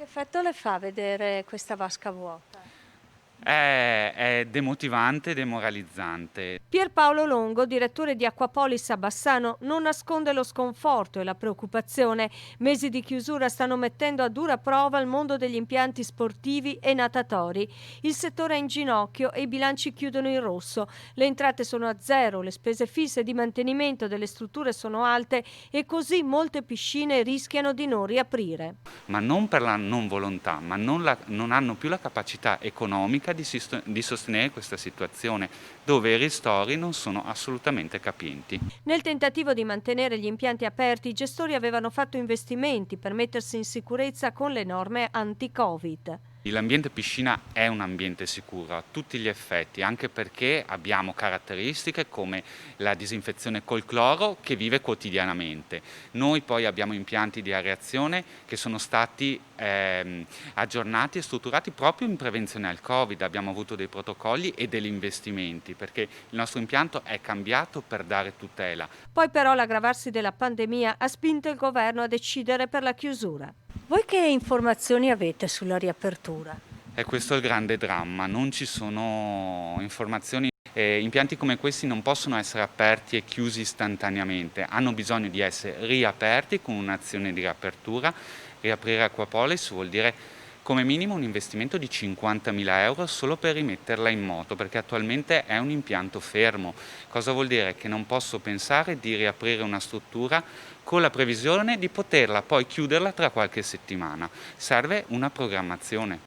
effetto le fa vedere questa vasca vuota? È demotivante, demoralizzante. Pierpaolo Longo, direttore di Acquapolis a Bassano, non nasconde lo sconforto e la preoccupazione. Mesi di chiusura stanno mettendo a dura prova il mondo degli impianti sportivi e natatori. Il settore è in ginocchio e i bilanci chiudono in rosso. Le entrate sono a zero, le spese fisse di mantenimento delle strutture sono alte e così molte piscine rischiano di non riaprire. Ma non per la non volontà, ma non hanno più la capacità economica di sostenere questa situazione, dove i ristori non sono assolutamente capienti. Nel tentativo di mantenere gli impianti aperti, i gestori avevano fatto investimenti per mettersi in sicurezza con le norme anti-Covid. L'ambiente piscina è un ambiente sicuro a tutti gli effetti, anche perché abbiamo caratteristiche come la disinfezione col cloro che vive quotidianamente. Noi poi abbiamo impianti di areazione che sono stati aggiornati e strutturati proprio in prevenzione al Covid. Abbiamo avuto dei protocolli e degli investimenti perché il nostro impianto è cambiato per dare tutela. Poi però l'aggravarsi della pandemia ha spinto il governo a decidere per la chiusura. Voi che informazioni avete sulla riapertura? E questo è il grande dramma, non ci sono informazioni. Impianti come questi non possono essere aperti e chiusi istantaneamente, hanno bisogno di essere riaperti con un'azione di riapertura. Riaprire Acquapolis vuol dire come minimo un investimento di 50.000 euro solo per rimetterla in moto, perché attualmente è un impianto fermo. Cosa vuol dire? Che non posso pensare di riaprire una struttura con la previsione di poterla poi chiuderla tra qualche settimana. Serve una programmazione.